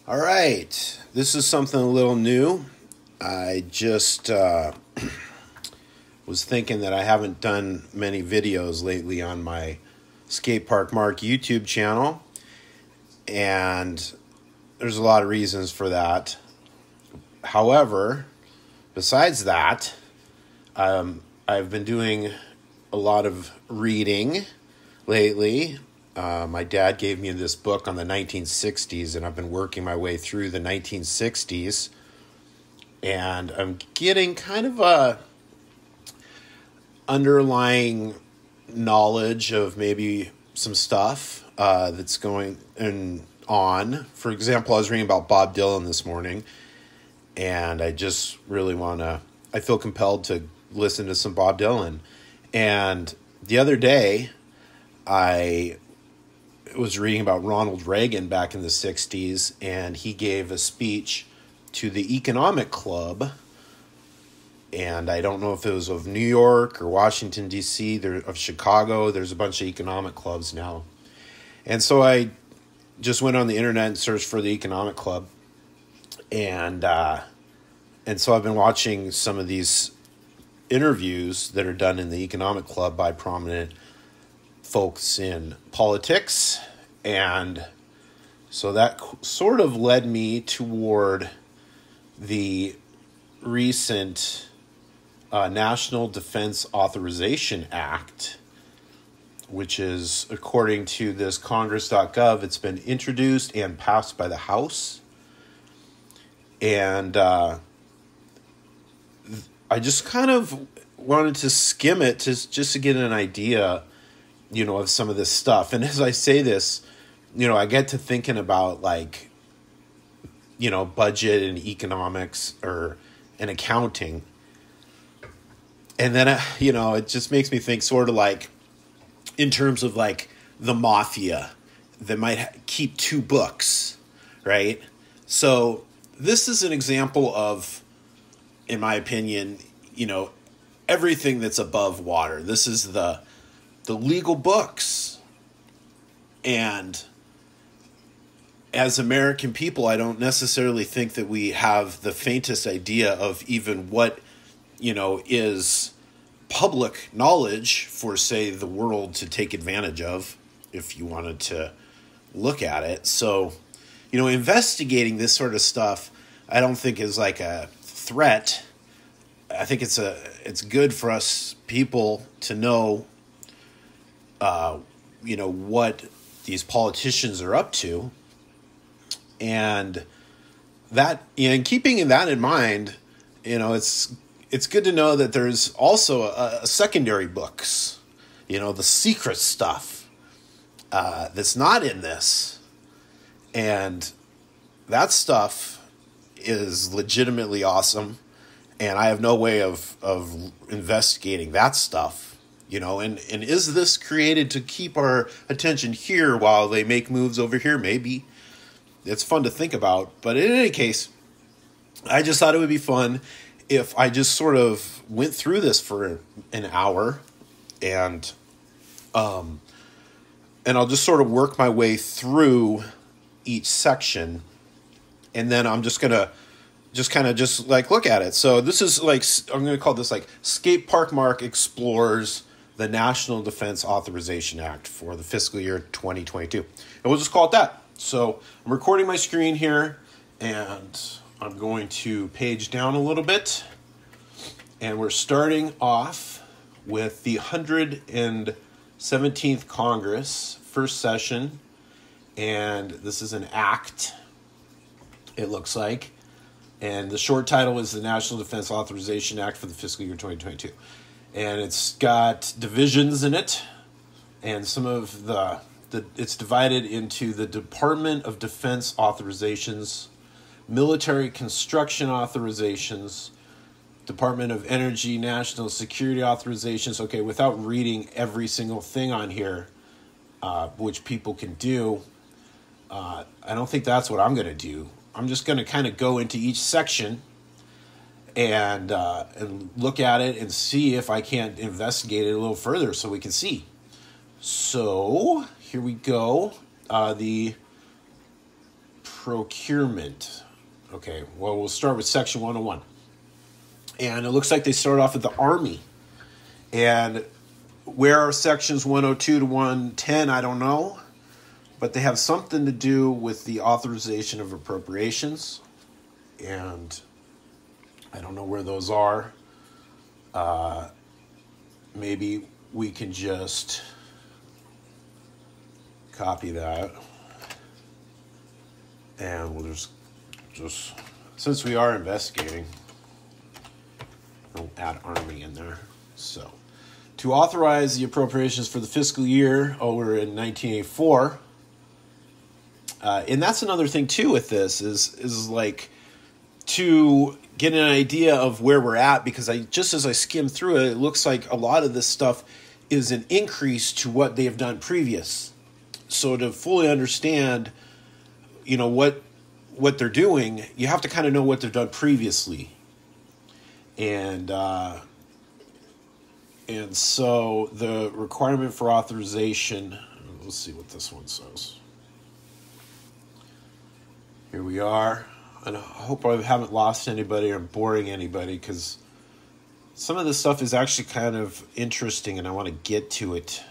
All right, this is something a little new. I just was thinking that I haven't done many videos lately on my Skatepark Mark YouTube channel, and there's a lot of reasons for that. However, besides that, I've been doing a lot of reading lately. My dad gave me this book on the 1960s, and I've been working my way through the 1960s, and I'm getting kind of a underlying knowledge of maybe some stuff that's going on. For example, I was reading about Bob Dylan this morning, and I just really I feel compelled to listen to some Bob Dylan. And the other day, I was reading about Ronald Reagan back in the 60s, and he gave a speech to the Economic Club, and I don't know if it was of New York or Washington, D.C., of Chicago. There's a bunch of economic clubs now. And so I just went on the internet and searched for the Economic Club, and so I've been watching some of these interviews that are done in the Economic Club by prominent folks in politics, and so that sort of led me toward the recent National Defense Authorization Act, which is, according to this Congress.gov, it's been introduced and passed by the House, and I just kind of wanted to skim it just to get an idea, of some of this stuff. And as I say this, I get to thinking about budget and economics and accounting. And then, it just makes me think sort of like in terms of like the mafia that might keep two books, right? So this is an example of, in my opinion, everything that's above water. This is the legal books. And as American people, I don't necessarily think that we have the faintest idea of even what, is public knowledge for, say, the world to take advantage of, if you wanted to look at it. So, investigating this sort of stuff, I don't think is like a threat. I think it's good for us people to know, what these politicians are up to, and that, and keeping that in mind, it's good to know that there's also a secondary books, the secret stuff that's not in this, and that stuff is legitimately awesome. And I have no way of investigating that stuff, and is this created to keep our attention here while they make moves over here? Maybe. It's fun to think about. But in any case, I just thought it would be fun if I just sort of went through this for an hour, and I'll just sort of work my way through each section, and then I'm just going to look at it. So this is I'm going to call this Skatepark Mark explores the National Defense Authorization Act for the fiscal year 2022. And we'll just call it that. So I'm recording my screen here, and I'm going to page down a little bit. And we're starting off with the 117th Congress, first session. And this is an act, it looks like. And the short title is the National Defense Authorization Act for the fiscal year 2022. And it's got divisions in it. And some of it's divided into the Department of Defense authorizations, military construction authorizations, Department of Energy, national security authorizations. Okay, without reading every single thing on here, which people can do, I don't think that's what I'm going to do. I'm just going to kind of go into each section and look at it and see if I can't investigate it a little further so we can see. So here we go. The procurement. Okay, well, we'll start with Section 101. And it looks like they start off with the Army. And where are Sections 102 to 110, I don't know. But they have something to do with the authorization of appropriations. And I don't know where those are. Maybe we can just copy that. And we'll just since we are investigating, we'll add Army in there. So, to authorize the appropriations for the fiscal year, we're in 1984. And that's another thing too with this is like to get an idea of where we're at, because just as I skim through it, it looks like a lot of this stuff is an increase to what they have done previous. So to fully understand, what they're doing, you have to kind of know what they've done previously. And so the requirement for authorization, let's see what this one says. Here we are. And I hope I haven't lost anybody or I'm boring anybody, because some of this stuff is actually kind of interesting and I want to get to it.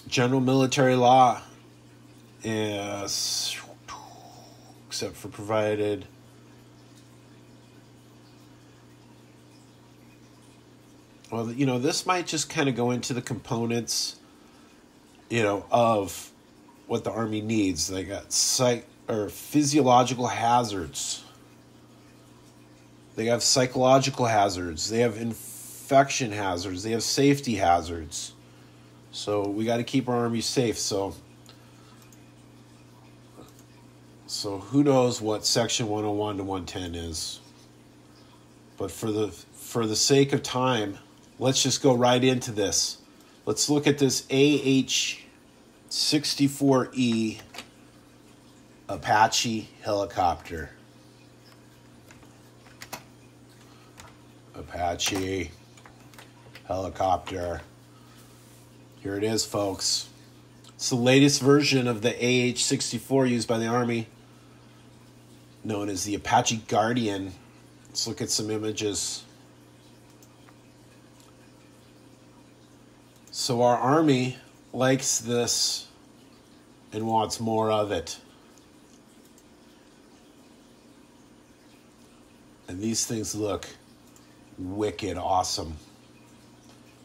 General military law, yes, except for provided. Well, this might just kind of go into the components, of what the Army needs. They got physiological hazards. They have psychological hazards. They have infection hazards. They have safety hazards. So we got to keep our Army safe. So who knows what Section 101 to 110 is. But for the sake of time, let's just go right into this. Let's look at this AH-64E Apache helicopter. Apache helicopter. Here it is, folks. It's the latest version of the AH-64 used by the Army, known as the Apache Guardian. Let's look at some images. So our Army likes this and wants more of it. And these things look wicked awesome.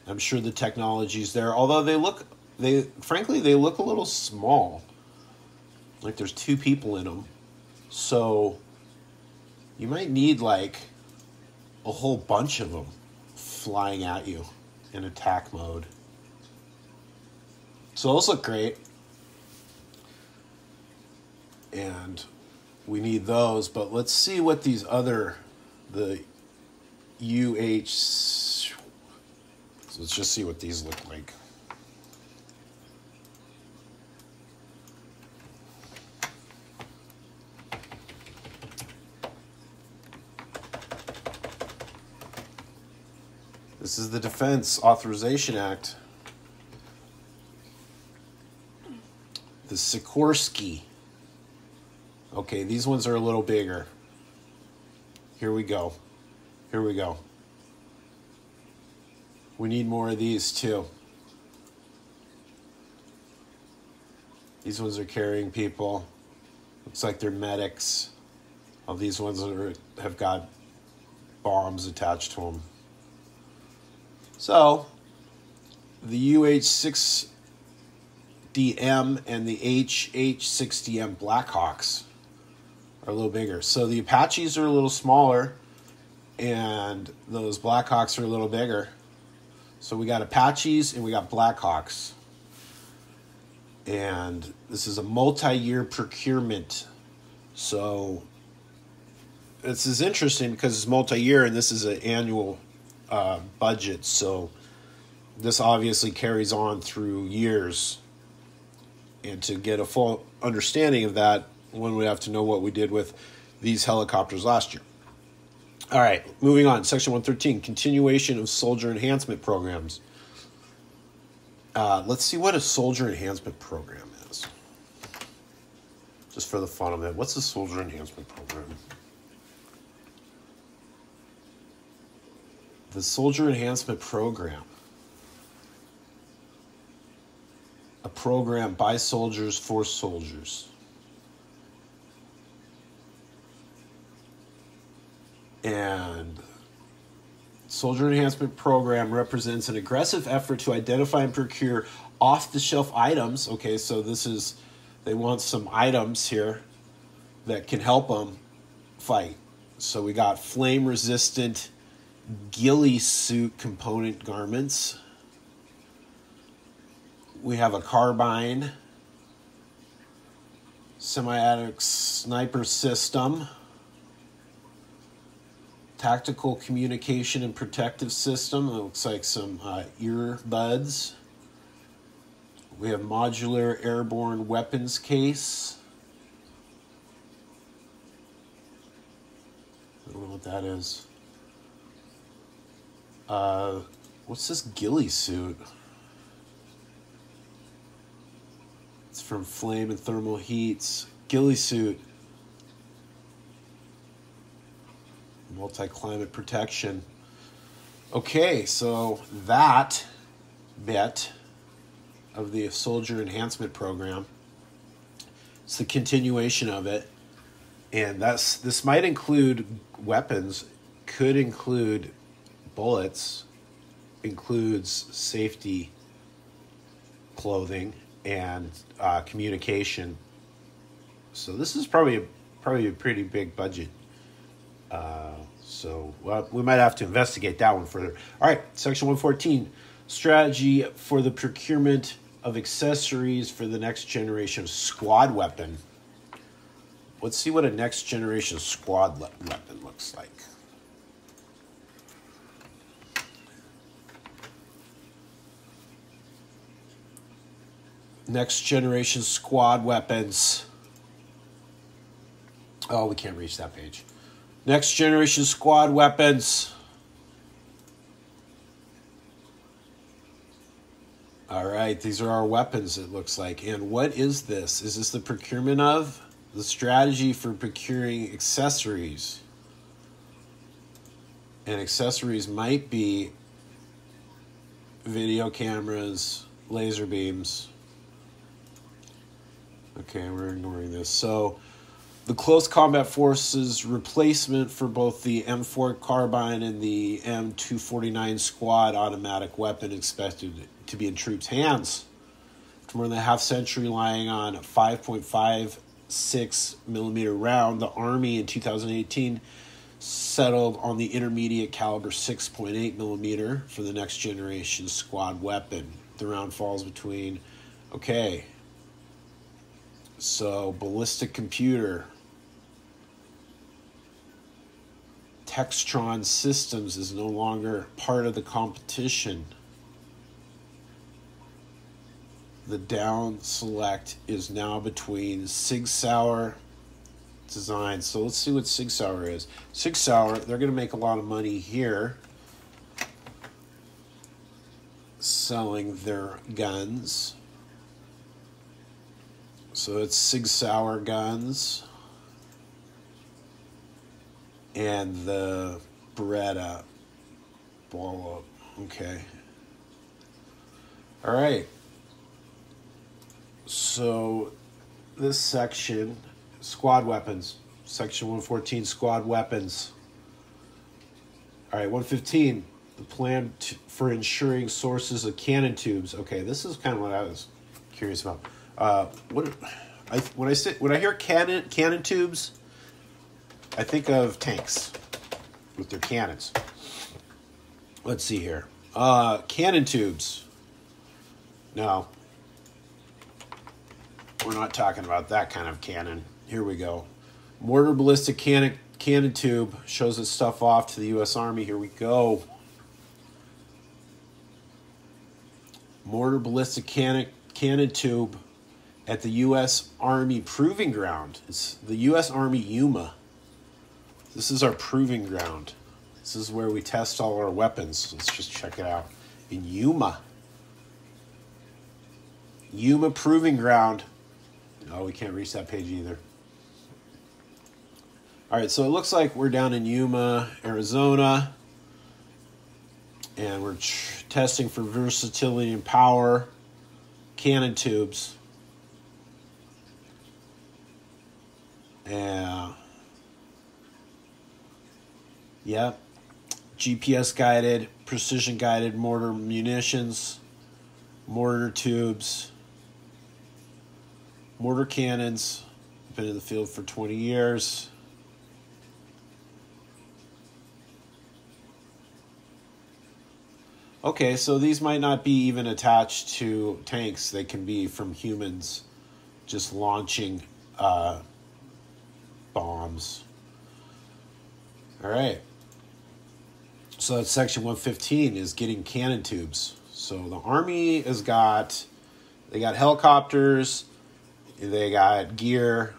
I'm sure the technology's there, although they look a little small. Like there's two people in them. So you might need like a whole bunch of them flying at you in attack mode. So those look great. And we need those, but let's see what the UH, so let's just see what these look like. This is the Defense Authorization Act. The Sikorsky. Okay, these ones are a little bigger. Here we go. We need more of these too. These ones are carrying people. Looks like they're medics. All these ones have got bombs attached to them. So, the UH-6DM and the HH-6DM Blackhawks are a little bigger. So the Apaches are a little smaller, and those Blackhawks are a little bigger. So we got Apaches and we got Blackhawks. And this is a multi-year procurement. So this is interesting because it's multi-year and this is an annual budget. So this obviously carries on through years. And to get a full understanding of that, one would have to know what we did with these helicopters last year. All right, moving on. Section 113, continuation of soldier enhancement programs. Let's see what a soldier enhancement program is. just for the fun of it. What's the Soldier Enhancement Program? The Soldier Enhancement Program. A program by soldiers for soldiers. And Soldier Enhancement Program represents an aggressive effort to identify and procure off-the-shelf items. Okay, so they want some items here that can help them fight. So we got flame-resistant ghillie suit component garments. We have a carbine, semi-automatic sniper system, tactical communication and protective system. It looks like some earbuds. We have modular airborne weapons case. I don't know what that is. What's this ghillie suit? It's from Flame and Thermal Heats. Ghillie suit. Multi-climate protection. Okay, so that bit of the Soldier Enhancement Program, it's the continuation of it, and this might include weapons, could include bullets, includes safety clothing and communication. So this is probably a pretty big budget. So we might have to investigate that one further. All right, Section 114, strategy for the procurement of accessories for the next generation squad weapon. Let's see what a next generation squad weapon looks like. Next generation squad weapons. Oh, we can't reach that page. Next generation squad weapons. All right, these are our weapons, it looks like. And what is this? Is this the procurement of? The strategy for procuring accessories. And accessories might be video cameras, laser beams. Okay, we're ignoring this. So the close combat forces replacement for both the M4 carbine and the M249 squad automatic weapon expected to be in troops' hands. For more than a half century lying on a 5.56 millimeter round, the Army in 2018 settled on the intermediate caliber 6.8 millimeter for the next generation squad weapon. The round falls between, so ballistic computer. Textron Systems is no longer part of the competition. The down select is now between Sig Sauer design. So let's see what Sig Sauer is. Sig Sauer, they're going to make a lot of money here selling their guns. So it's Sig Sauer guns. And the Beretta ball up. Okay. All right. So this section, squad weapons. Section 114, squad weapons. All right, 115, the plan for ensuring sources of cannon tubes. Okay, this is kind of what I was curious about. When I hear cannon tubes, I think of tanks with their cannons. Let's see here. Cannon tubes. No. We're not talking about that kind of cannon. Here we go. Mortar ballistic cannon tube shows its stuff off to the U.S. Army. Here we go. Mortar ballistic cannon tube at the U.S. Army Proving Ground. It's the U.S. Army Yuma. This is our proving ground. This is where we test all our weapons. Let's just check it out. In Yuma. Yuma Proving Ground. Oh, we can't reach that page either. All right, so it looks like we're down in Yuma, Arizona, and we're testing for versatility and power, cannon tubes. Yeah, GPS guided, precision guided mortar munitions, mortar tubes, mortar cannons. Been in the field for 20 years. Okay, so these might not be even attached to tanks. They can be from humans just launching bombs. All right. So that's section 115 is getting cannon tubes. So the Army they got helicopters, they got gear,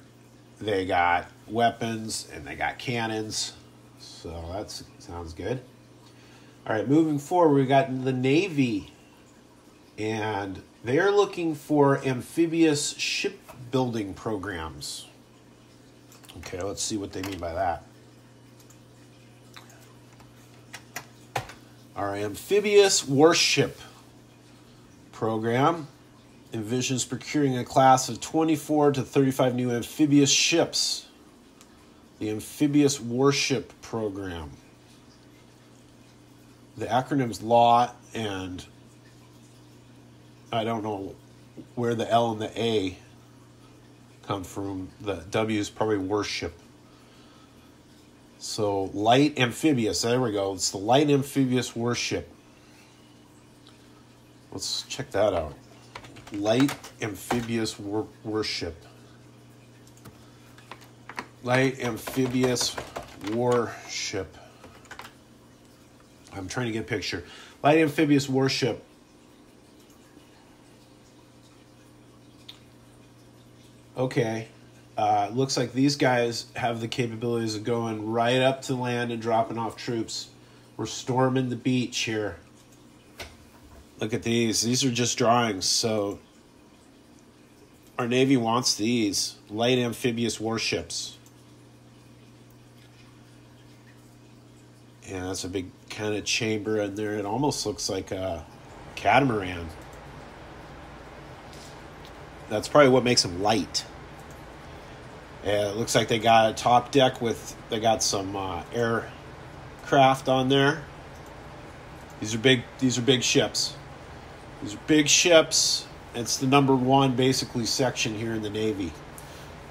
they got weapons, and they got cannons. So that sounds good. All right, moving forward, we got the Navy, and they're looking for amphibious shipbuilding programs. Okay, let's see what they mean by that. Our amphibious warship program envisions procuring a class of 24 to 35 new amphibious ships. The amphibious warship program. The acronym's LAW, and I don't know where the L and the A come from. The W is probably warship. So light amphibious, there we go. It's the light amphibious warship. Let's check that out. Light amphibious warship. Light amphibious warship. I'm trying to get a picture. Light amphibious warship. Okay. Looks like these guys have the capabilities of going right up to land and dropping off troops. We're storming the beach here. Look at these. These are just drawings. So our Navy wants these. Light amphibious warships. And that's a big kind of chamber in there. It almost looks like a catamaran. That's probably what makes them light. It looks like they got a top deck they got some aircraft on there. These are big ships. These are big ships. It's the number one basically section here in the Navy.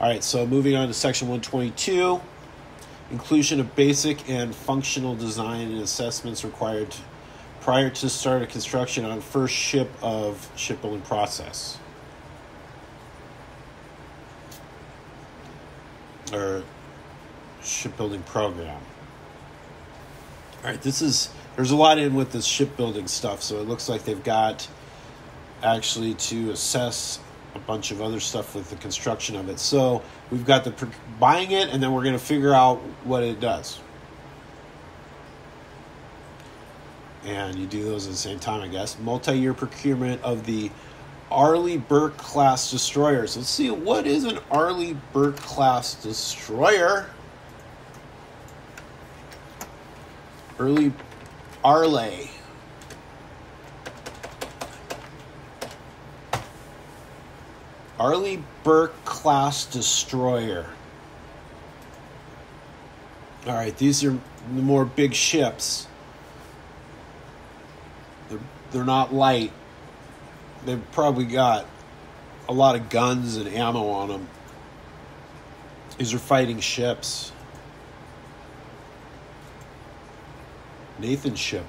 All right, so moving on to section 122. Inclusion of basic and functional design and assessments required prior to start of construction on first ship of shipbuilding process. Or shipbuilding program. All right, there's a lot in with this shipbuilding stuff, so it looks like they've got actually to assess a bunch of other stuff with the construction of it. So we've got the buying it, and then we're going to figure out what it does. And you do those at the same time, I guess. Multi-year procurement of the Arleigh Burke class destroyers. Let's see, what is an Arleigh Burke class destroyer? Arleigh Burke class destroyer. All right, these are the more big ships. They're not light. They've probably got a lot of guns and ammo on them. These are fighting ships. Nathan's ship.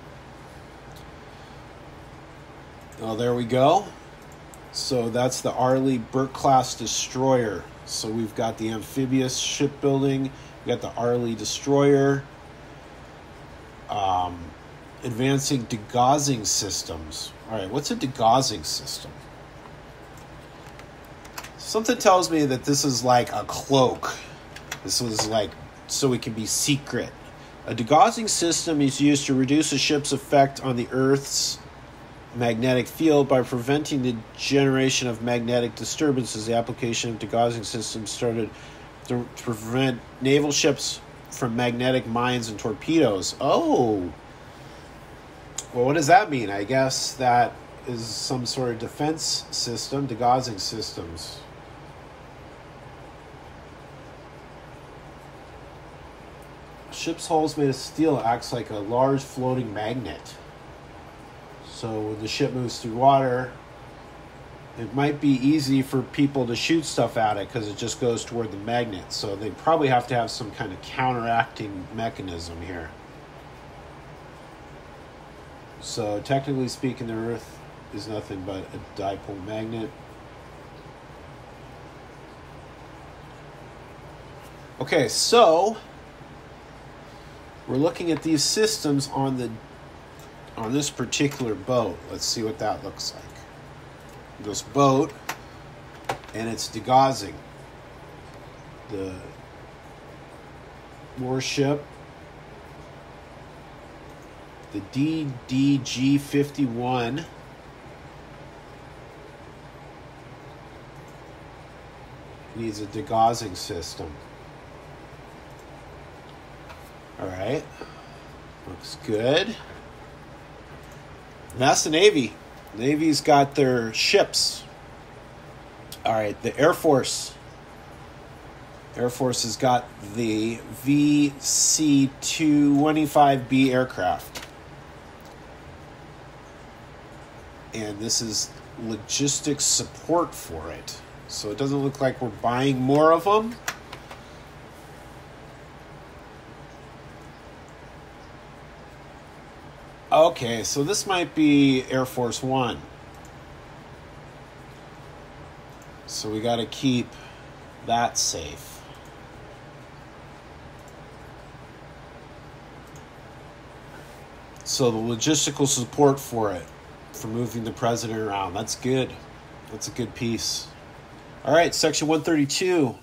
Oh, there we go. So that's the Arleigh Burke class destroyer. So we've got the amphibious shipbuilding. We've got the Arleigh destroyer. Advancing degaussing systems. All right, what's a degaussing system? Something tells me that this is like a cloak. This was like so it can be secret. A degaussing system is used to reduce a ship's effect on the Earth's magnetic field by preventing the generation of magnetic disturbances. The application of degaussing systems started to prevent naval ships from magnetic mines and torpedoes. Oh, well, what does that mean? I guess that is some sort of defense system, degaussing systems. Ship's hull is made of steel. It acts like a large floating magnet. So when the ship moves through water, it might be easy for people to shoot stuff at it because it just goes toward the magnet. So they probably have to have some kind of counteracting mechanism here. So technically speaking, the Earth is nothing but a dipole magnet. Okay, so we're looking at these systems on this particular boat. Let's see what that looks like. This boat, and it's degaussing. The warship, the DDG-51, needs a degaussing system. All right, looks good. And that's the Navy. Navy's got their ships. All right, the Air Force. Air Force has got the VC-225B aircraft. And this is logistics support for it. So it doesn't look like we're buying more of them. Okay, so this might be Air Force One. So we got to keep that safe. So the logistical support for it, for moving the president around, that's good. That's a good piece. All right, Section 132,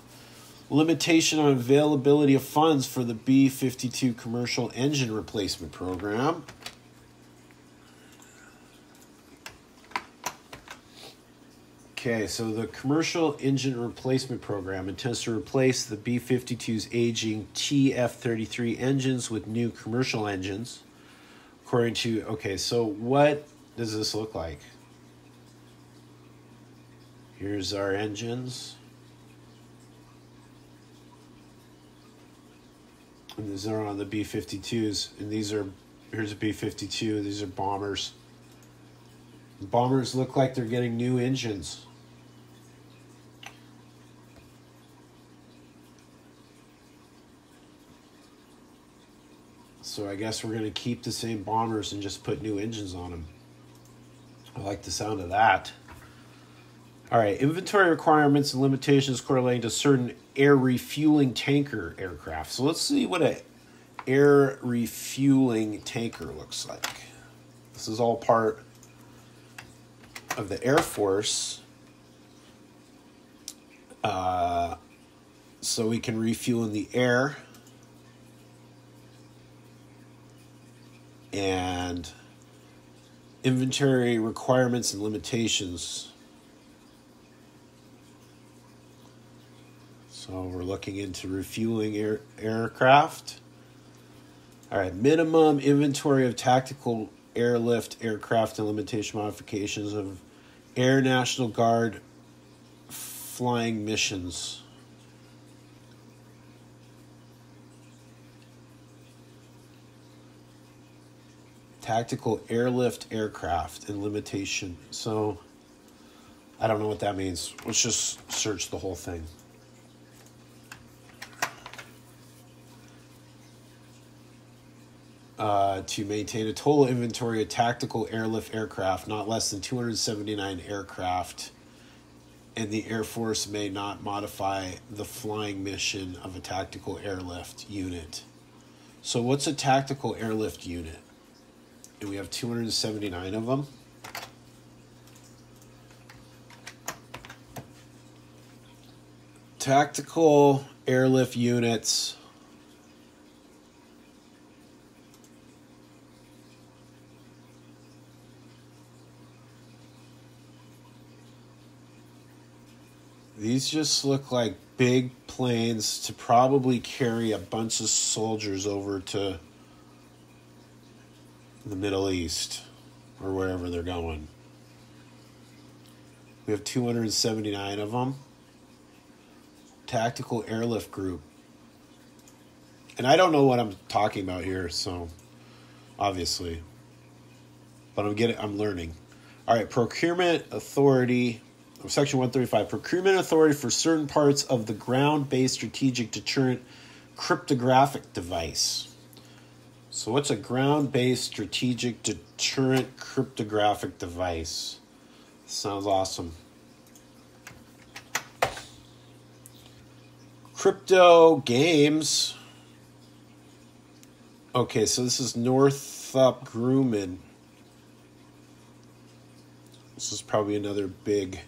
limitation on availability of funds for the B-52 commercial engine replacement program. Okay, so the commercial engine replacement program intends to replace the B-52's aging TF-33 engines with new commercial engines. According to, okay, so what does this look like? Here's our engines. And these are on the B-52s. And these are, here's a B-52, these are bombers. Bombers look like they're getting new engines. So I guess we're going to keep the same bombers and just put new engines on them. I like the sound of that. All right, inventory requirements and limitations correlating to certain air refueling tanker aircraft. So let's see what an air refueling tanker looks like. This is all part of the Air Force. So we can refuel in the air. And inventory requirements and limitations. So we're looking into refueling aircraft. All right, minimum inventory of tactical airlift aircraft and limitation modifications of Air National Guard flying missions. Tactical airlift aircraft and limitation. So I don't know what that means. Let's just search the whole thing. To maintain a total inventory of tactical airlift aircraft, not less than 279 aircraft, and the Air Force may not modify the flying mission of a tactical airlift unit. So what's a tactical airlift unit? And we have 279 of them. Tactical airlift units. These just look like big planes to probably carry a bunch of soldiers over to the Middle East or wherever they're going. We have 279 of them. Tactical Airlift Group. And I don't know what I'm talking about here, so obviously. But I'm learning. All right, Procurement Authority, Section 135. Procurement Authority for certain parts of the ground-based strategic deterrent cryptographic device. So what's a ground-based strategic deterrent cryptographic device? Sounds awesome. Crypto Games. Okay, so this is Northrop Grumman. This is probably another big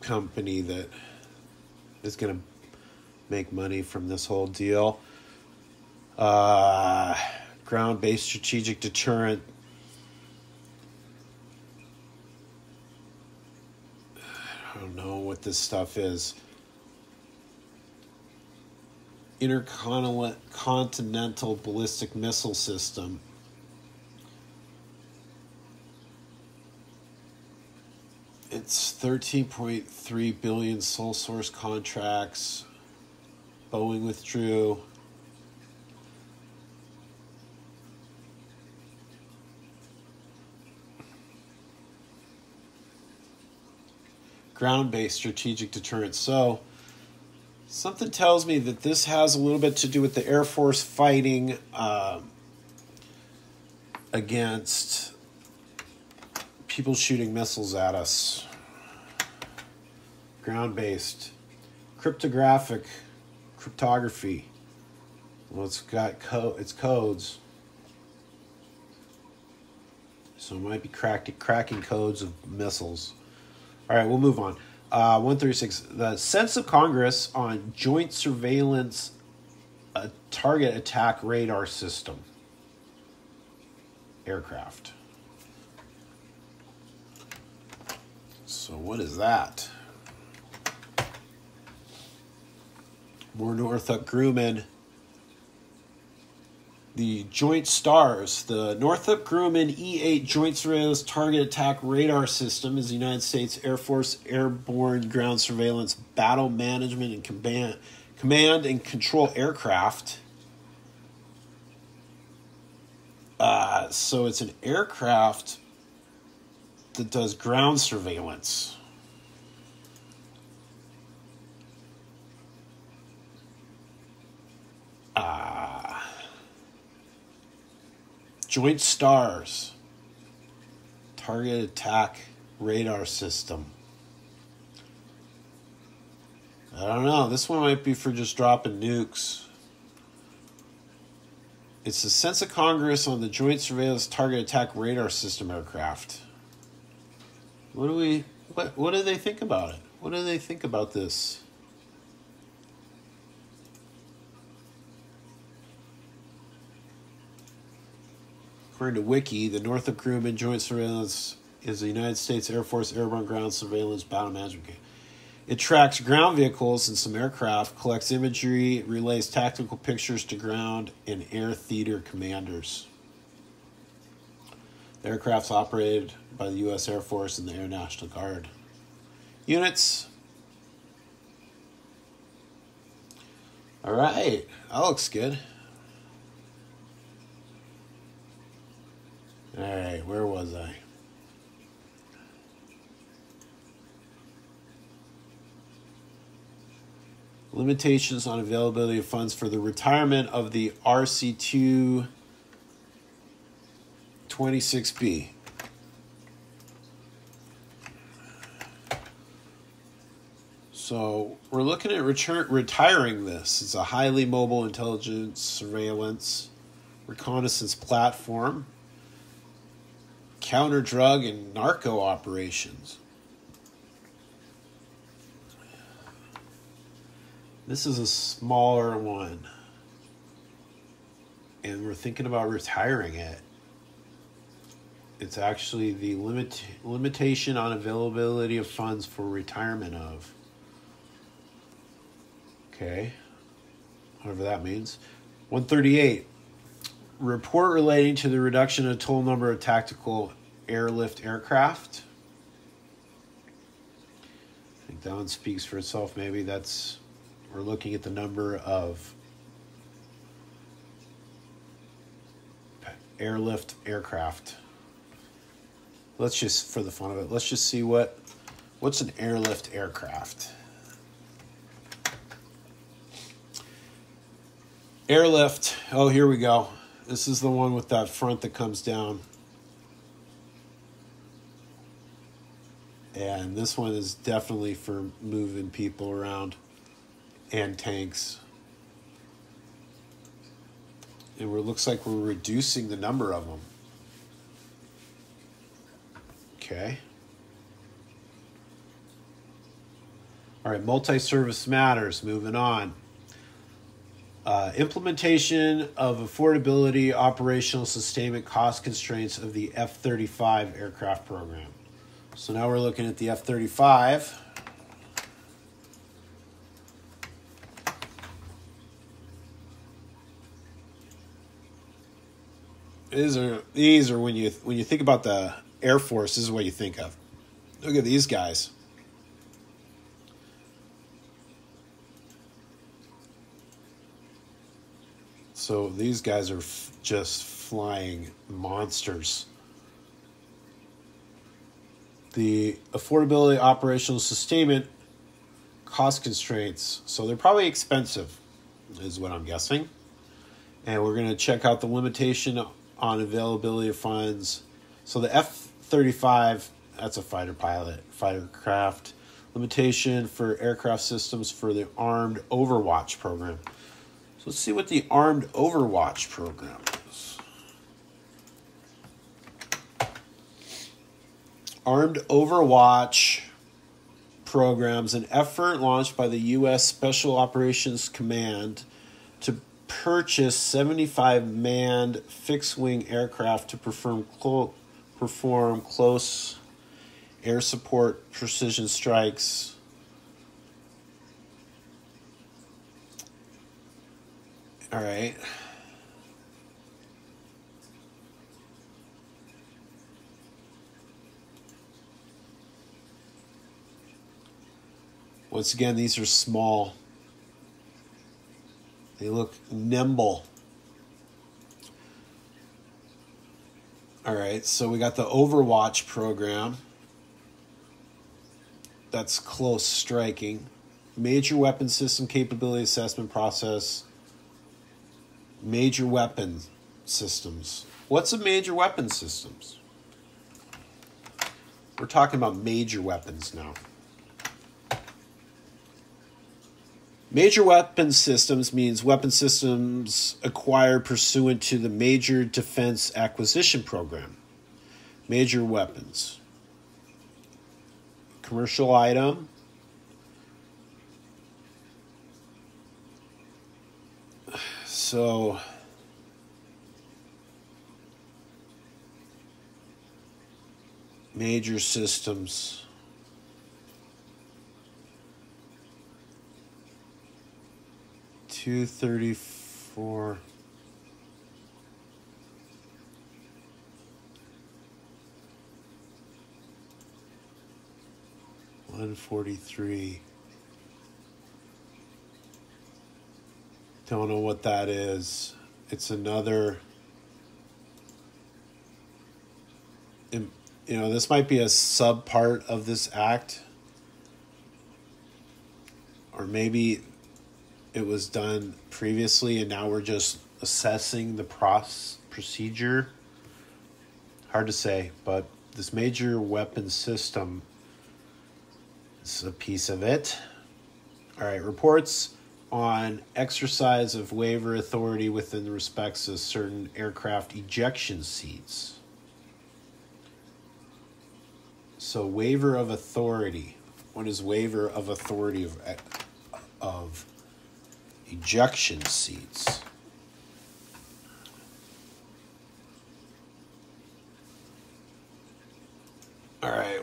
company that is going to make money from this whole deal. Ground-based strategic deterrent. I don't know what this stuff is. Intercontinental ballistic missile system. It's 13.3 billion sole source contracts. Boeing withdrew. Ground-based strategic deterrence. So something tells me that this has a little bit to do with the Air Force fighting against people shooting missiles at us. Ground-based. Cryptography. Well, it's got it's codes. So it might be cracking codes of missiles. All right, we'll move on. 136. The sense of Congress on Joint Surveillance Target Attack Radar System. Aircraft. So what is that? More Northrop Grumman. The Joint STARS, the Northrop Grumman E-8 Joint Surveillance Target Attack Radar System, is the United States Air Force airborne ground surveillance, battle management, and command and control aircraft. So it's an aircraft that does ground surveillance. Joint STARS, Target Attack Radar System. I don't know. This one might be for just dropping nukes. It's the sense of Congress on the Joint Surveillance Target Attack Radar System aircraft. What do they think about it? What do they think about this? According to Wiki, the Northrop Grumman Joint Surveillance is the United States Air Force airborne ground surveillance battle management. It tracks ground vehicles and some aircraft, collects imagery, relays tactical pictures to ground and air theater commanders. The aircraft's operated by the U.S. Air Force and the Air National Guard. Units. All right, that looks good. All right, where was I? Limitations on availability of funds for the retirement of the RC-2 26B. So we're looking at retiring this. It's a highly mobile intelligence, surveillance, reconnaissance platform, counter drug and narco operations. This is a smaller one, and we're thinking about retiring it. It's actually the limitation on availability of funds for retirement of. Okay. Whatever that means. 138. Report relating to the reduction of total number of tactical airlift aircraft. I think that one speaks for itself. Maybe that's, we're looking at the number of airlift aircraft. Let's just, for the fun of it, let's just see what's an airlift aircraft. Airlift. Oh, here we go. This is the one with that front that comes down. And this one is definitely for moving people around and tanks. And it looks like we're reducing the number of them. Okay. All right, multi-service matters. Moving on. Implementation of affordability, operational sustainment cost constraints of the F-35 aircraft program. So now we're looking at the F-35. These are when you think about the Air Force, this is what you think of. Look at these guys. So these guys are just flying monsters. The affordability, operational sustainment, cost constraints. So they're probably expensive, is what I'm guessing. And we're going to check out the limitation on availability of funds. So the F-35, that's a fighter craft. Limitation for aircraft systems for the Armed Overwatch program. So let's see what the Armed Overwatch program is. Armed Overwatch programs, an effort launched by the U.S. Special Operations Command to purchase 75 manned fixed-wing aircraft to perform close air support precision strikes. All right. Once again, these are small. They look nimble. All right, so we got the Overwatch program. That's close striking. Major weapon system capability assessment process. Major weapon systems. What's a major weapon systems? We're talking about major weapons now. Major weapon systems means weapon systems acquired pursuant to the Major Defense Acquisition Program. Major weapons. Commercial item. So, major systems. $234. $143. Don't know what that is. It's another. This might be a sub part of this act, or maybe it was done previously and now we're just assessing the procedure. Hard to say, but this major weapon system is a piece of it. All right, reports on exercise of waiver authority within the respects of certain aircraft ejection seats. So waiver of authority. What is waiver of authority of ejection seats?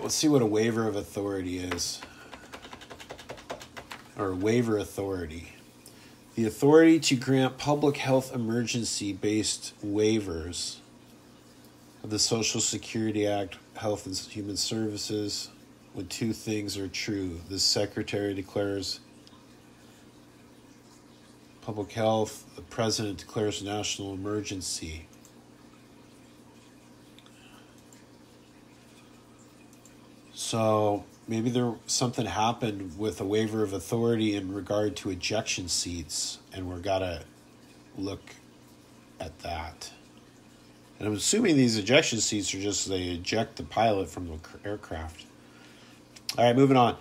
let's see what a waiver of authority is. Or waiver authority. The authority to grant public health emergency-based waivers of the Social Security Act, Health and Human Services, when two things are true. The Secretary declares public health, the President declares national emergency. So maybe something happened with a waiver of authority in regard to ejection seats, and we're gotta look at that. And I'm assuming these ejection seats are just they eject the pilot from the aircraft. All right, moving on.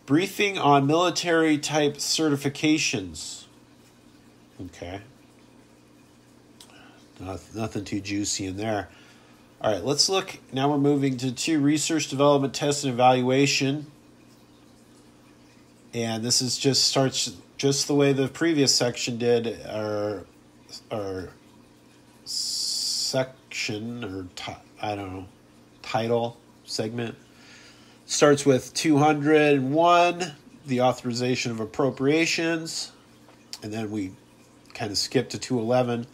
Briefing on military type certifications. Okay. Nothing too juicy in there. All right, let's look. Now we're moving to 2, research, development, test, and evaluation. And this is starts just the way the previous section did, or section, or title, segment. Starts with 201, the authorization of appropriations. And then we kind of skip to 211.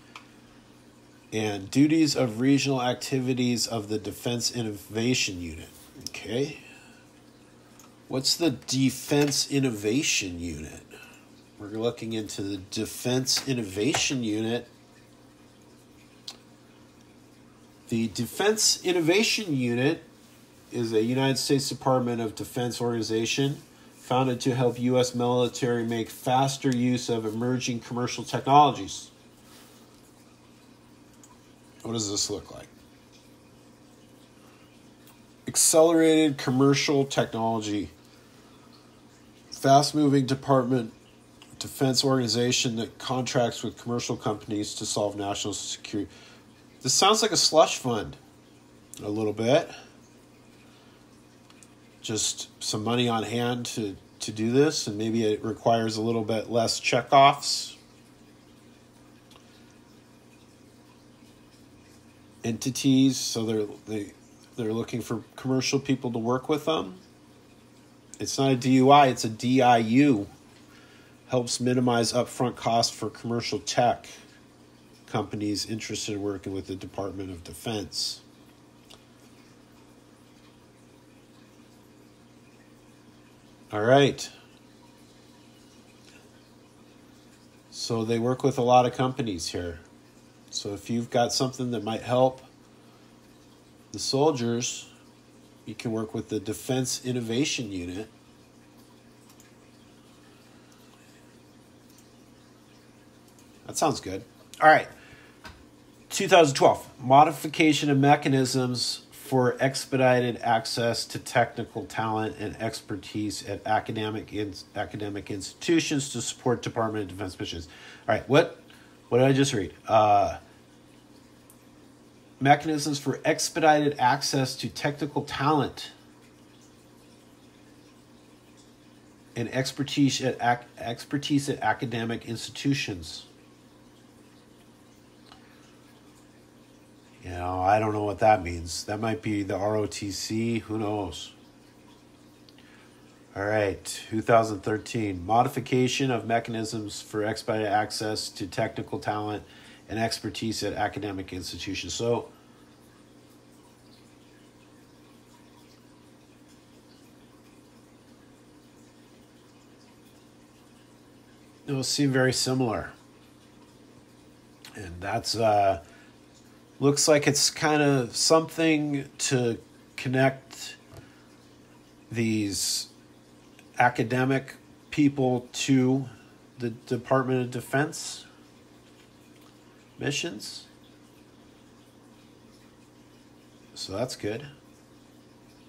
And duties of regional activities of the Defense Innovation Unit. Okay. What's the Defense Innovation Unit? We're looking into the Defense Innovation Unit. The Defense Innovation Unit is a United States Department of Defense organization founded to help U.S. military make faster use of emerging commercial technologies. What does this look like? Accelerated commercial technology. Fast-moving department defense organization that contracts with commercial companies to solve national security. This sounds like a slush fund a little bit. Just some money on hand to do this, and maybe it requires a little bit less checkoffs. Entities, so they're looking for commercial people to work with them. It's not a DUI, it's a DIU. Helps minimize upfront costs for commercial tech companies interested in working with the Department of Defense. All right. So they work with a lot of companies here. So if you've got something that might help the soldiers, you can work with the Defense Innovation Unit. That sounds good. All right. 2012, modification of mechanisms for expedited access to technical talent and expertise at academic institutions to support Department of Defense missions. All right, what did I just read? Mechanisms for expedited access to technical talent and expertise at academic institutions. You know, I don't know what that means. That might be the ROTC. Who knows? All right, 2013. Modification of mechanisms for expedited access to technical talent and expertise at academic institutions. So, those seem very similar. And that's... looks like it's kind of something to connect these academic people to the Department of Defense missions. So that's good.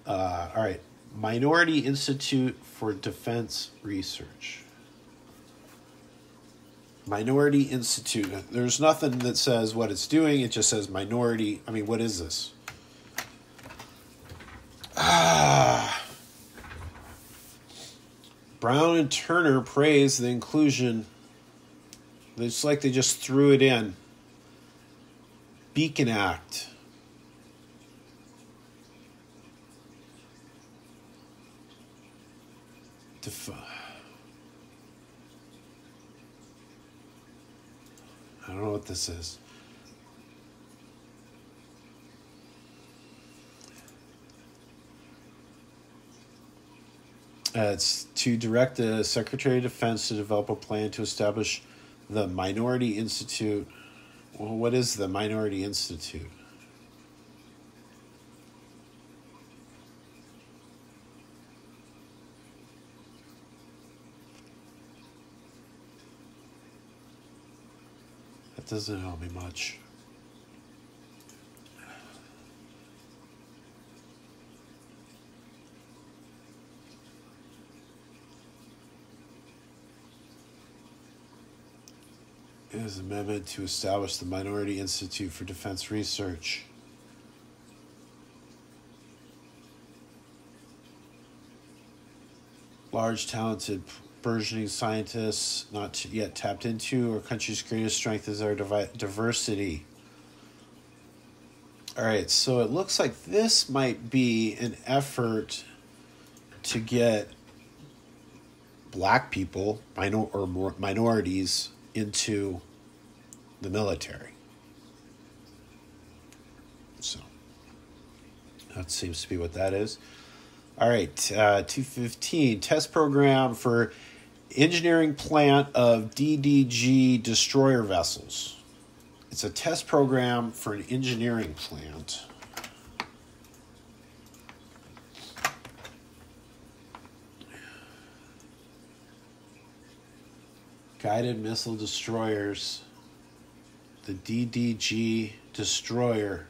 All right. Minority Institute for Defense Research. Minority Institute. There's nothing that says what it's doing. It just says minority. I mean, what is this? Brown and Turner praise the inclusion. It's like they just threw it in. Beacon Act. I don't know what this is. It's to direct the Secretary of Defense to develop a plan to establish the Minority Institute. Well, what is the Minority Institute? That doesn't help me much. It is an amendment to establish the Minority Institute for Defense Research. Large, talented, burgeoning scientists not yet tapped into. Our country's greatest strength is our diversity. All right, so it looks like this might be an effort to get black people or minorities into the military. So that seems to be what that is. All right, 215, test program for engineering plant of DDG destroyer vessels. It's a test program for an engineering plant. Guided missile destroyers, the DDG destroyer.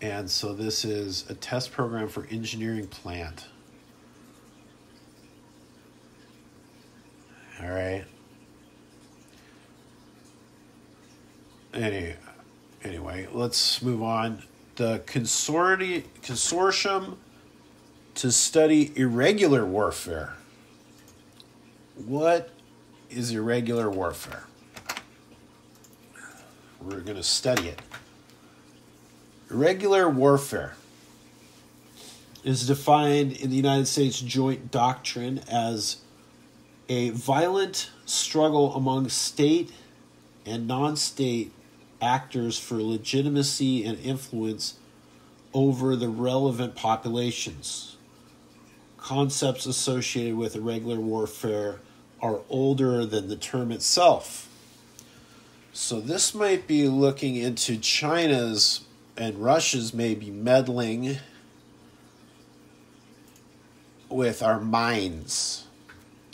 And so this is a test program for engineering plant. All right. Anyway, let's move on. The consortium to study irregular warfare. What is irregular warfare? We're going to study it. Irregular warfare is defined in the United States Joint Doctrine as a violent struggle among state and non-state actors for legitimacy and influence over the relevant populations. Concepts associated with irregular warfare are older than the term itself. So this might be looking into China's and Russia's maybe meddling with our minds.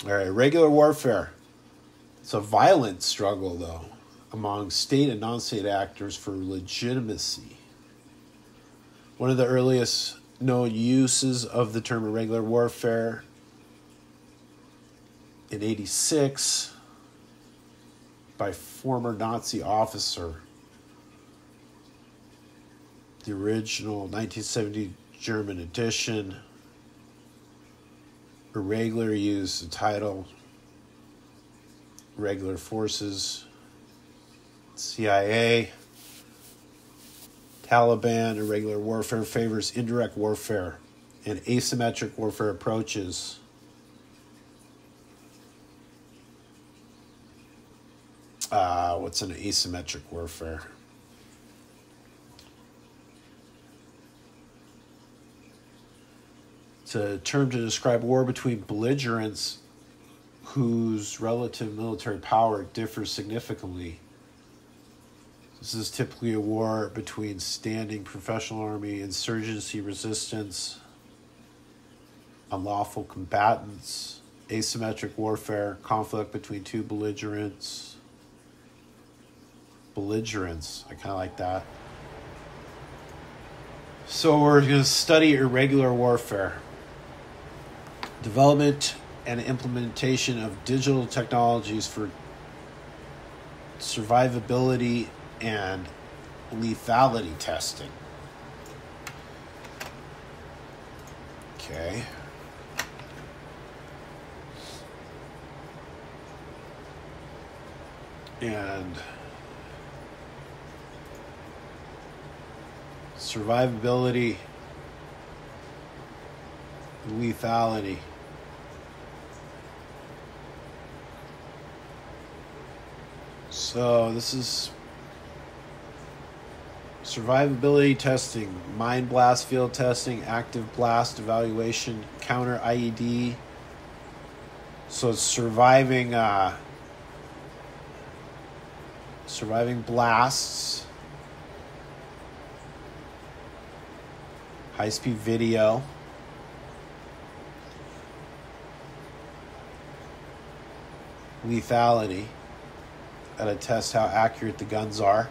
All right, irregular warfare. It's a violent struggle, though, among state and non-state actors for legitimacy. One of the earliest known uses of the term irregular warfare in 1986 by former Nazi officer. The original 1970 German edition. Irregular use the title Regular Forces, CIA, Taliban. Irregular warfare favors indirect warfare and asymmetric warfare approaches. What's an asymmetric warfare? It's a term to describe war between belligerents whose relative military power differs significantly. This is typically a war between standing professional army, insurgency resistance, unlawful combatants, asymmetric warfare, conflict between two belligerents. Belligerents, I kind of like that. So we're going to study irregular warfare. Development and implementation of digital technologies for survivability and lethality testing. Okay. And survivability lethality. So this is survivability testing, mine blast field testing, active blast evaluation, counter IED. So it's surviving blasts, high-speed video, lethality. Gotta test how accurate the guns are.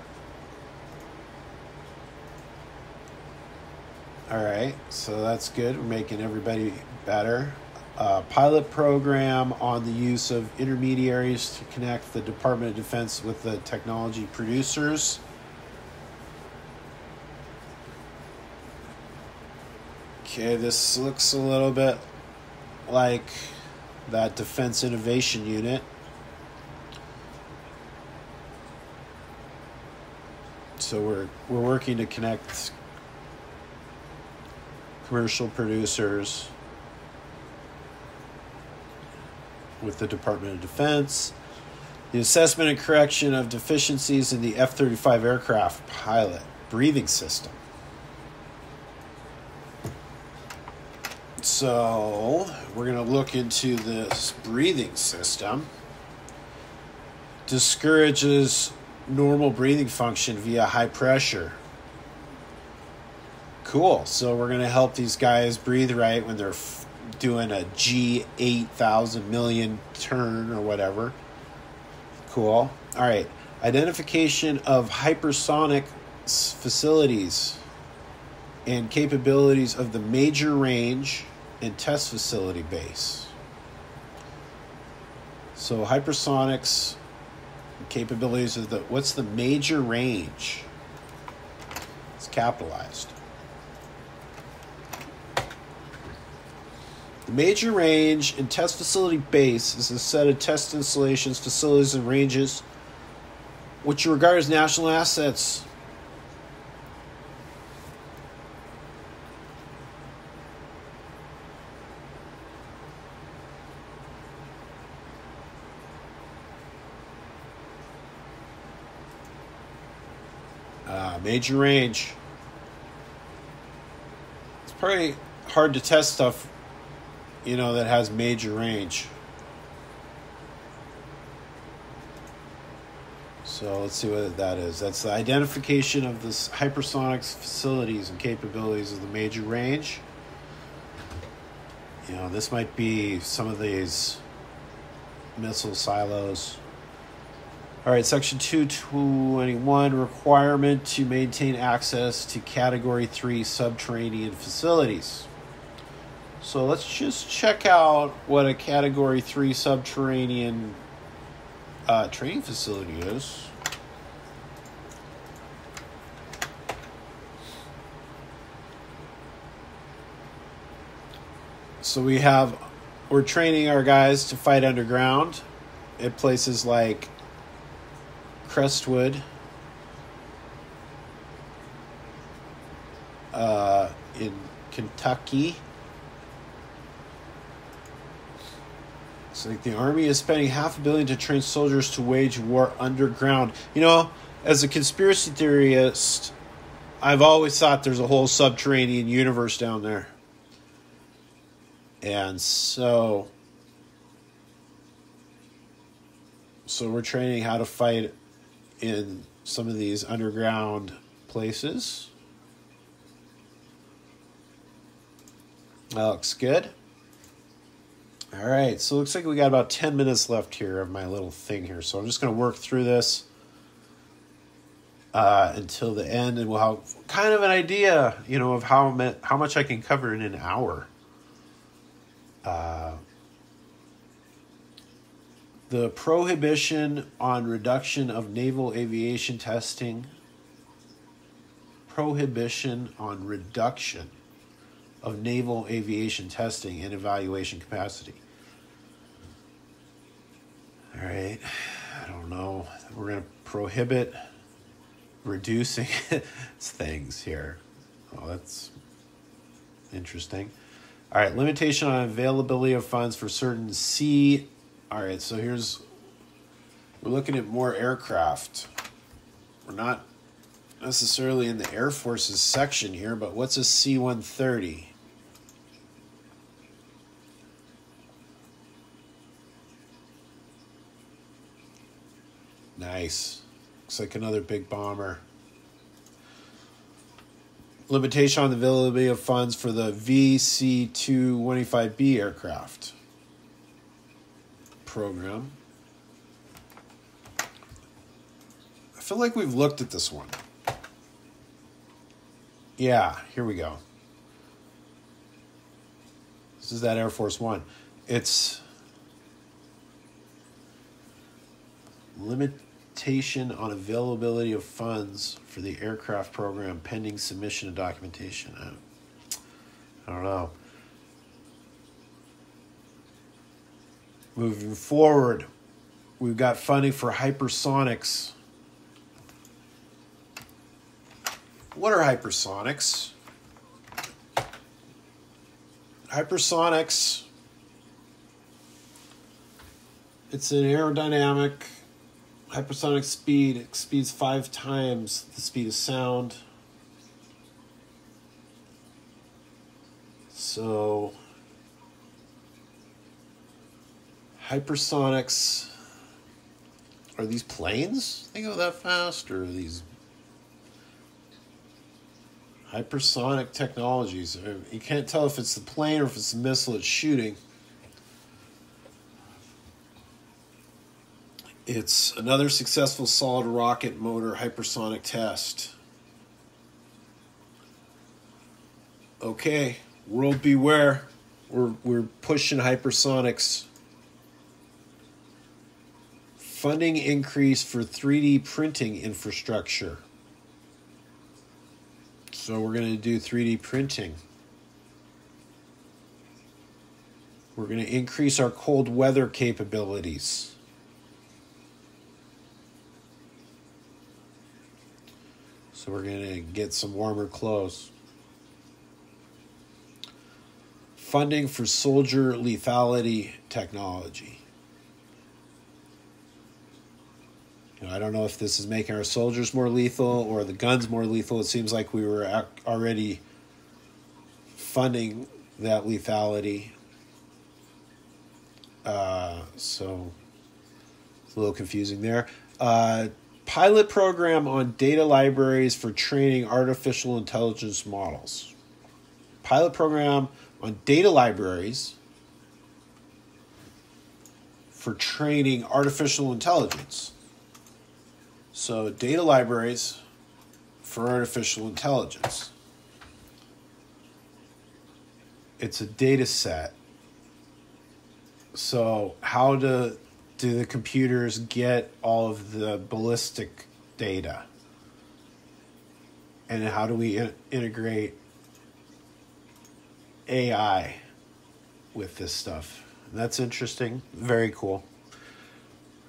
Alright, so that's good. We're making everybody better. Pilot program on the use of intermediaries to connect the Department of Defense with the technology producers. Okay, this looks a little bit like that Defense Innovation Unit. So we're working to connect commercial producers with the Department of Defense. The assessment and correction of deficiencies in the F-35 aircraft pilot breathing system. So we're going to look into this breathing system. Discourages normal breathing function via high pressure. Cool. So we're going to help these guys breathe right when they're doing a G8,000 million turn or whatever. Cool. All right. Identification of hypersonic facilities and capabilities of the major range and test facility base. So hypersonics capabilities of what's the major range? It's capitalized. The major range and test facility base is a set of test installations, facilities, and ranges which you regard as national assets. Major range. It's probably hard to test stuff, that has major range. So let's see what that is. That's the identification of this hypersonics facilities and capabilities of the major range. This might be some of these missile silos. All right, Section 221, requirement to maintain access to Category 3 subterranean facilities. So let's just check out what a Category 3 subterranean training facility is. So we're training our guys to fight underground at places like Crestwood, in Kentucky. It's like the Army is spending $500 million to train soldiers to wage war underground. As a conspiracy theorist, I've always thought there's a whole subterranean universe down there. And so we're training how to fight in some of these underground places. That looks good. All right, so it looks like we got about 10 minutes left here of my little thing here. So I'm just going to work through this until the end, and we'll have kind of an idea, of how much I can cover in an hour. The prohibition on reduction of naval aviation testing. Prohibition on reduction of naval aviation testing and evaluation capacity. All right. I don't know. We're going to prohibit reducing things here. Oh, that's interesting. All right, limitation on availability of funds for certain C. All right, so we're looking at more aircraft. We're not necessarily in the Air Force's section here, but what's a C-130? Nice. Looks like another big bomber. Limitation on the availability of funds for the VC-225B aircraft program. I feel like we've looked at this one. Yeah, here we go. This is that Air Force One. It's limitation on availability of funds for the aircraft program pending submission of documentation. I don't know. Moving forward, we've got funding for hypersonics. What are hypersonics? Hypersonics, it's an aerodynamic hypersonic speed. It speeds 5 times the speed of sound. So, hypersonics, are these planes? They go that fast, or are these hypersonic technologies? You can't tell if it's the plane or if it's the missile it's shooting. It's another successful solid rocket motor hypersonic test. Okay, world beware. We're pushing hypersonics. Funding increase for 3D printing infrastructure. So we're going to do 3D printing. We're going to increase our cold weather capabilities. So we're going to get some warmer clothes. Funding for soldier lethality technology. I don't know if this is making our soldiers more lethal or the guns more lethal. It seems like we were already funding that lethality. So it's a little confusing there. Pilot program on data libraries for training artificial intelligence models. Pilot program on data libraries for training artificial intelligence. So data libraries for artificial intelligence. It's a data set. So how do the computers get all of the ballistic data? And how do we integrate AI with this stuff? And that's interesting. Very cool.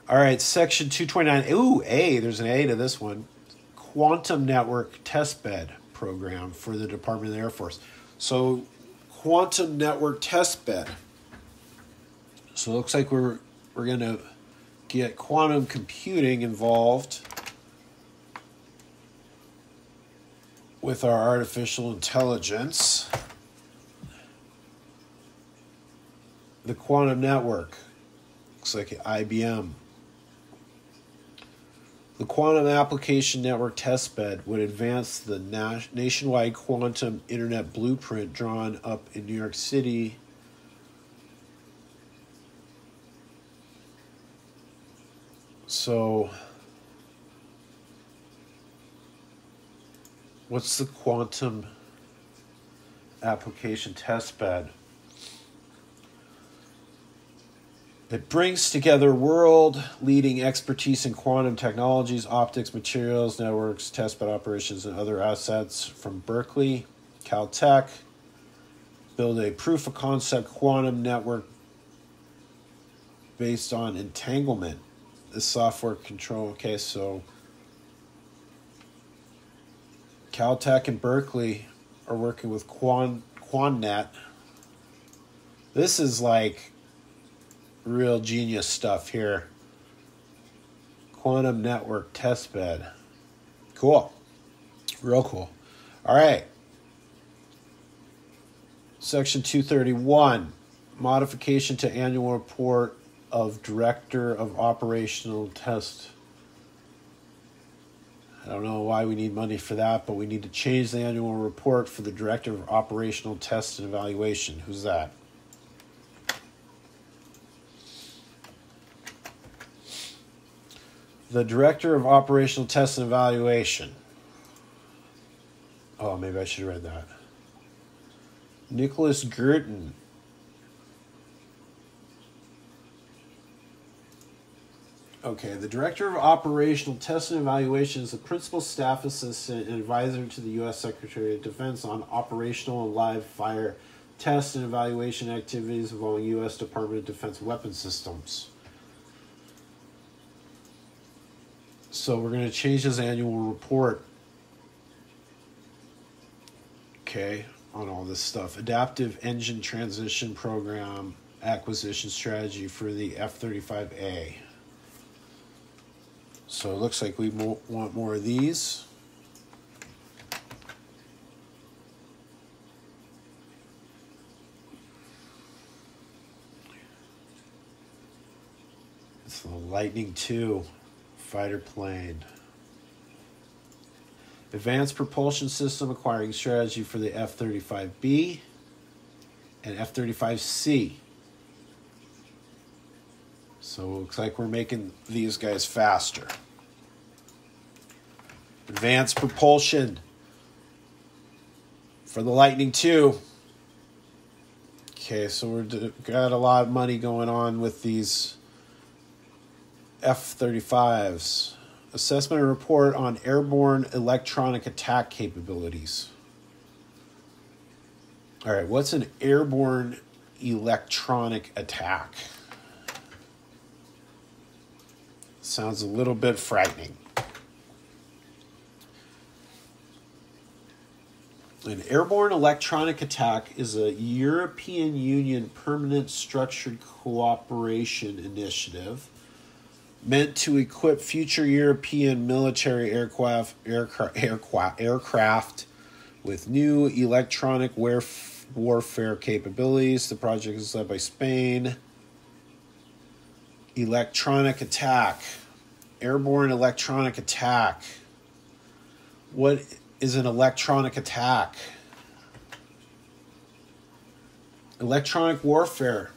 All right, Section 229. Ooh, A. There's an A to this one. Quantum Network Testbed Program for the Department of the Air Force. So, Quantum Network Testbed. So, it looks like we're going to get quantum computing involved with our artificial intelligence. The quantum network. Looks like IBM. The Quantum Application Network Testbed would advance the nationwide quantum internet blueprint drawn up in New York City. So, what's the Quantum Application Testbed? It brings together world-leading expertise in quantum technologies, optics, materials, networks, testbed operations, and other assets from Berkeley, Caltech. Build a proof-of-concept quantum network based on entanglement. The software control. Okay, so Caltech and Berkeley are working with QuanNet This is like real genius stuff here. Quantum network testbed. Cool. Real cool. All right. Section 231. Modification to annual report of Director of Operational Test. I don't know why we need money for that, but we need to change the annual report for the Director of Operational Test and Evaluation. Who's that? The Director of Operational Test and Evaluation. Oh, maybe I should have read that. Nicholas Gerton. Okay, the Director of Operational Test and Evaluation is the principal staff assistant and advisor to the U.S. Secretary of Defense on operational and live fire test and evaluation activities involving U.S. Department of Defense weapon systems. So we're going to change his annual report. Okay, on all this stuff. Adaptive Engine Transition Program Acquisition Strategy for the F-35A. So it looks like we want more of these. It's the Lightning II fighter plane. Advanced Propulsion System Acquiring Strategy for the F-35B and F-35C. So it looks like we're making these guys faster. Advanced propulsion for the Lightning II. Okay, so we've got a lot of money going on with these F-35s. Assessment and report on airborne electronic attack capabilities. All right, what's an airborne electronic attack? Sounds a little bit frightening. An airborne electronic attack is a European Union permanent structured cooperation initiative meant to equip future European military aircraft with new electronic warfare capabilities. The project is led by Spain. Electronic attack. Airborne electronic attack. What is an electronic attack? Electronic warfare.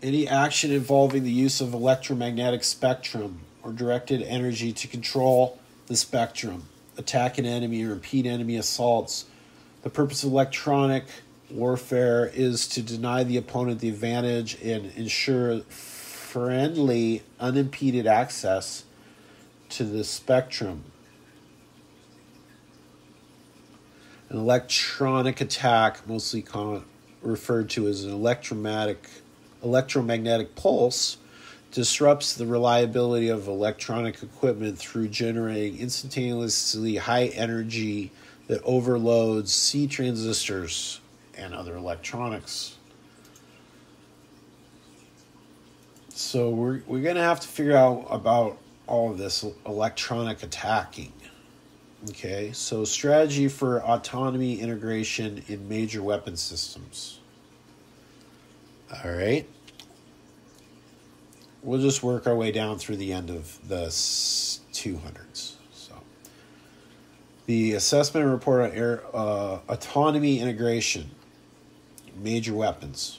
Any action involving the use of electromagnetic spectrum or directed energy to control the spectrum, attack an enemy or impede enemy assaults. The purpose of electronic warfare is to deny the opponent the advantage and ensure friendly, unimpeded access to the spectrum. An electronic attack, mostly referred to as an electromagnetic pulse, disrupts the reliability of electronic equipment through generating instantaneously high energy that overloads C transistors and other electronics. So we're going to have to figure out about all of this electronic attacking. Okay, so strategy for autonomy integration in major weapon systems. All right. We'll just work our way down through the end of the 200s. So, the assessment and report on autonomy integration, major weapons.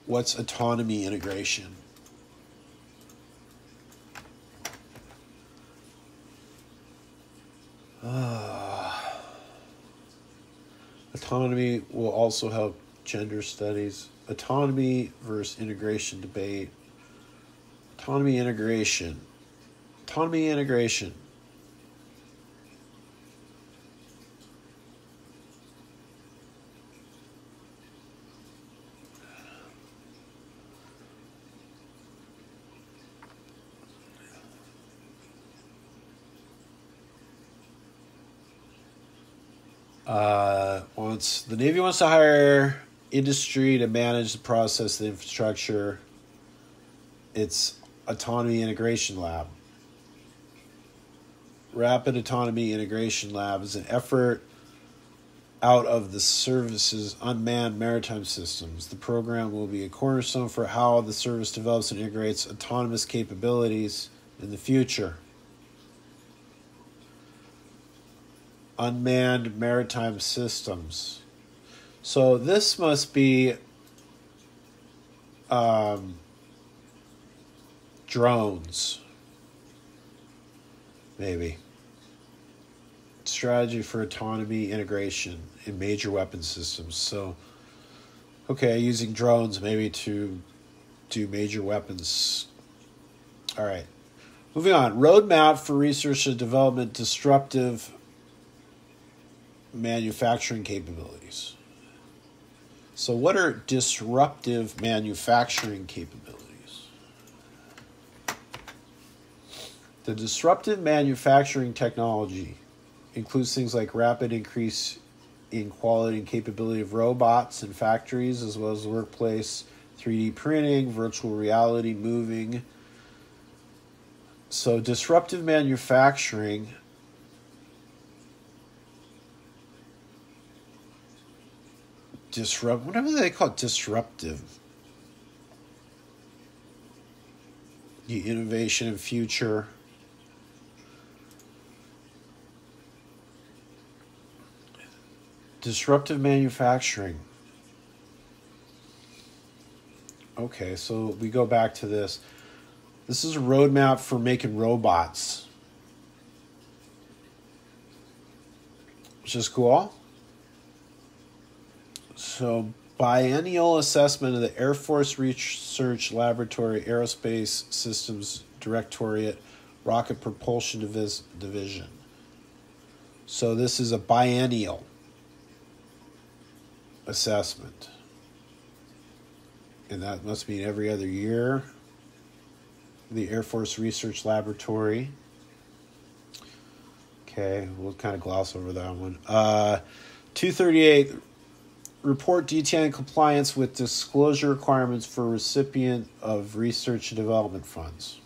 What's autonomy integration? Autonomy will also help gender studies. Autonomy versus integration debate. Autonomy integration. Autonomy integration. The Navy wants to hire industry to manage the process, the infrastructure. It's Autonomy Integration Lab. Rapid Autonomy Integration Lab is an effort out of the service's unmanned maritime systems. The program will be a cornerstone for how the service develops and integrates autonomous capabilities in the future. Unmanned maritime systems. So this must be drones, maybe. Strategy for autonomy integration in major weapon systems. So, okay, using drones maybe to do major weapons. All right. Moving on. Roadmap for research and development, disruptive manufacturing capabilities. So what are disruptive manufacturing capabilities? The disruptive manufacturing technology includes things like rapid increase in quality and capability of robots in factories, as well as workplace 3D printing, virtual reality, moving. So disruptive manufacturing whatever they call it, disruptive. The innovation and future. Disruptive manufacturing. Okay, so we go back to this. This is a roadmap for making robots, which is cool. So, biennial assessment of the Air Force Research Laboratory Aerospace Systems Directorate Rocket Propulsion Division. So this is a biennial assessment. And that must mean every other year. The Air Force Research Laboratory. Okay, we'll kind of gloss over that one. 238, report detailing compliance with disclosure requirements for recipient of research and development funds.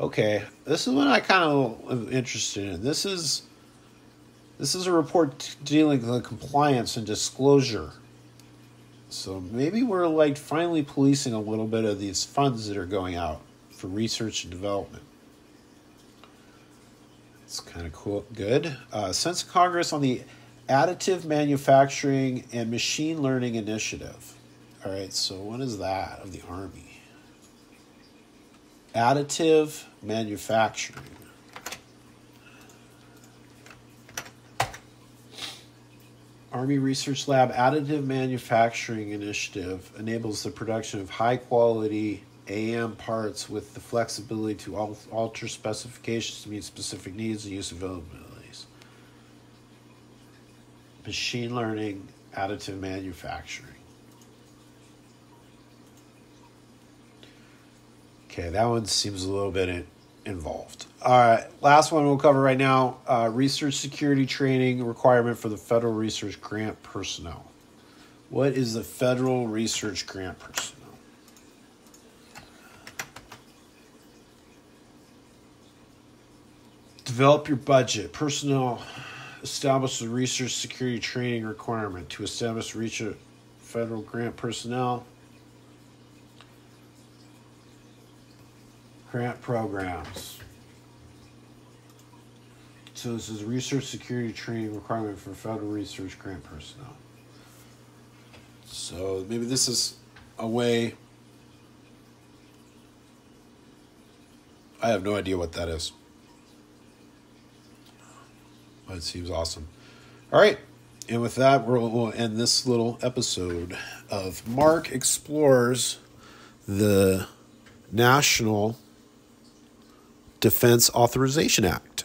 Okay, this is what I kind of am interested in. This is a report dealing with compliance and disclosure. So maybe we're like finally policing a little bit of these funds that are going out for research and development. It's kind of cool. Good. Sense of Congress on the Additive Manufacturing and Machine Learning Initiative. All right, so what is that of the Army? Additive manufacturing. Army Research Lab Additive Manufacturing Initiative enables the production of high-quality AM parts with the flexibility to alter specifications to meet specific needs and use availabilities. Machine learning, additive manufacturing. Okay, that one seems a little bit involved. All right, last one we'll cover right now. Research security training requirement for the Federal Research Grant personnel. What is the Federal Research Grant personnel? Develop your budget. Personnel establish the research security training requirement to establish research federal grant personnel. Grant programs. So this is research security training requirement for federal research grant personnel. So maybe this is a way. I have no idea what that is. But it seems awesome. All right. And with that, we'll end this little episode of Mark Explores the National Defense Authorization Act.